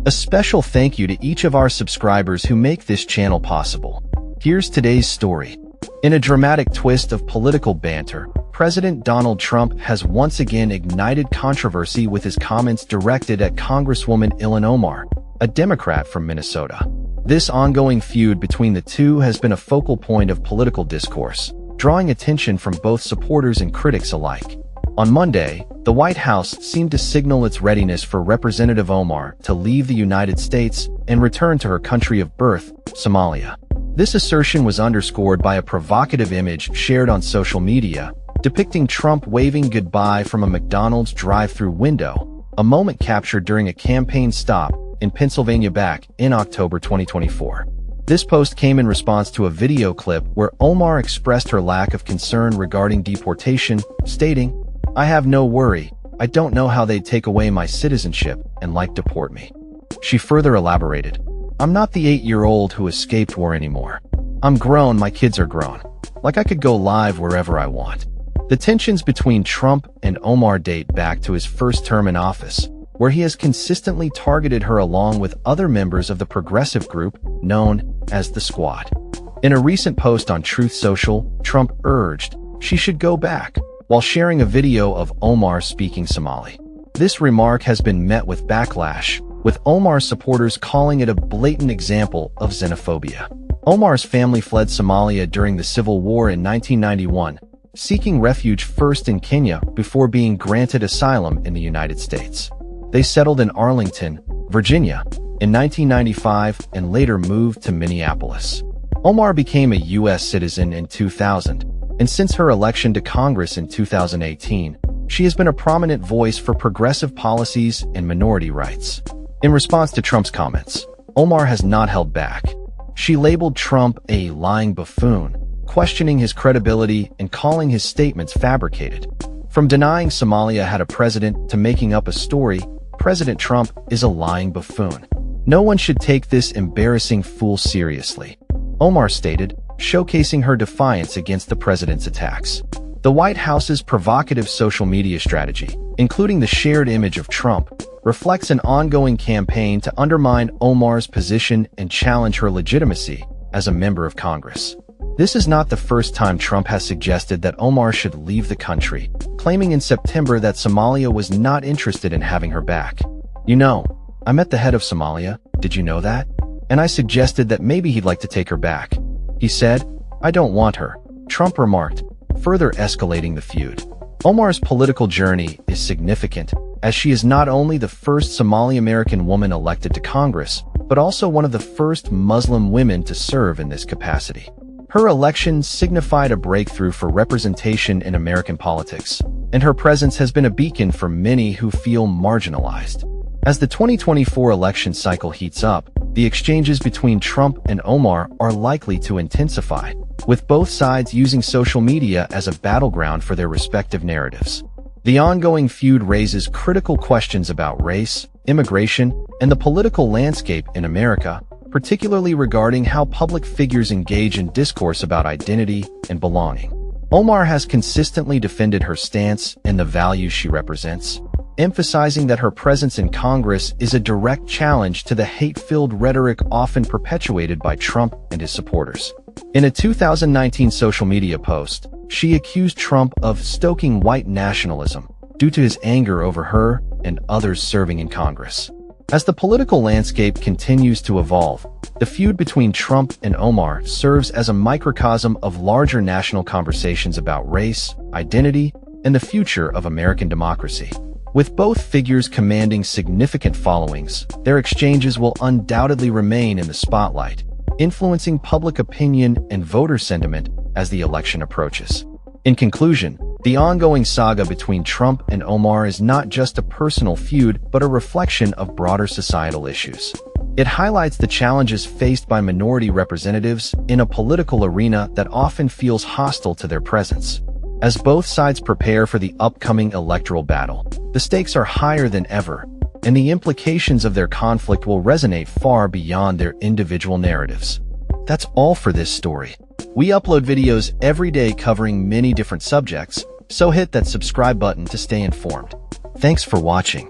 A special thank you to each of our subscribers who make this channel possible. Here's today's story. In a dramatic twist of political banter, President Donald Trump has once again ignited controversy with his comments directed at Congresswoman Ilhan Omar, a Democrat from Minnesota. This ongoing feud between the two has been a focal point of political discourse, drawing attention from both supporters and critics alike. On Monday, the White House seemed to signal its readiness for Representative Omar to leave the United States and return to her country of birth, Somalia. This assertion was underscored by a provocative image shared on social media, depicting Trump waving goodbye from a McDonald's drive-thru window, a moment captured during a campaign stop in Pennsylvania back in October 2024. This post came in response to a video clip where Omar expressed her lack of concern regarding deportation, stating, "I have no worry. I don't know how they'd take away my citizenship and deport me." She further elaborated, "I'm not the 8-year-old who escaped war anymore. I'm grown, my kids are grown. I could go live wherever I want." The tensions between Trump and Omar date back to his first term in office, where he has consistently targeted her along with other members of the progressive group known as the Squad. In a recent post on Truth Social, Trump urged she should go back, while sharing a video of Omar speaking Somali. This remark has been met with backlash, with Omar's supporters calling it a blatant example of xenophobia. Omar's family fled Somalia during the Civil War in 1991, seeking refuge first in Kenya before being granted asylum in the United States. They settled in Arlington, Virginia, in 1995 and later moved to Minneapolis. Omar became a U.S. citizen in 2000, and since her election to Congress in 2018, she has been a prominent voice for progressive policies and minority rights. In response to Trump's comments, Omar has not held back. She labeled Trump a lying buffoon, questioning his credibility and calling his statements fabricated. From denying Somalia had a president to making up a story, President Trump is a lying buffoon. No one should take this embarrassing fool seriously, Omar stated, showcasing her defiance against the president's attacks. The White House's provocative social media strategy, including the shared image of Trump, reflects an ongoing campaign to undermine Omar's position and challenge her legitimacy as a member of Congress. This is not the first time Trump has suggested that Omar should leave the country, claiming in September that Somalia was not interested in having her back. "You know, I met the head of Somalia, did you know that? And I suggested that maybe he'd like to take her back. He said, I don't want her," Trump remarked, further escalating the feud. Omar's political journey is significant, as she is not only the first Somali-American woman elected to Congress, but also one of the first Muslim women to serve in this capacity. Her election signified a breakthrough for representation in American politics, and her presence has been a beacon for many who feel marginalized. As the 2024 election cycle heats up, the exchanges between Trump and Omar are likely to intensify, with both sides using social media as a battleground for their respective narratives. The ongoing feud raises critical questions about race, immigration, and the political landscape in America, particularly regarding how public figures engage in discourse about identity and belonging. Omar has consistently defended her stance and the values she represents, emphasizing that her presence in Congress is a direct challenge to the hate-filled rhetoric often perpetuated by Trump and his supporters. In a 2019 social media post, she accused Trump of stoking white nationalism due to his anger over her and others serving in Congress. As the political landscape continues to evolve, the feud between Trump and Omar serves as a microcosm of larger national conversations about race, identity, and the future of American democracy. With both figures commanding significant followings, their exchanges will undoubtedly remain in the spotlight, influencing public opinion and voter sentiment as the election approaches. In conclusion, the ongoing saga between Trump and Omar is not just a personal feud, but a reflection of broader societal issues. It highlights the challenges faced by minority representatives in a political arena that often feels hostile to their presence. As both sides prepare for the upcoming electoral battle, the stakes are higher than ever, and the implications of their conflict will resonate far beyond their individual narratives. That's all for this story. We upload videos every day covering many different subjects, so hit that subscribe button to stay informed. Thanks for watching.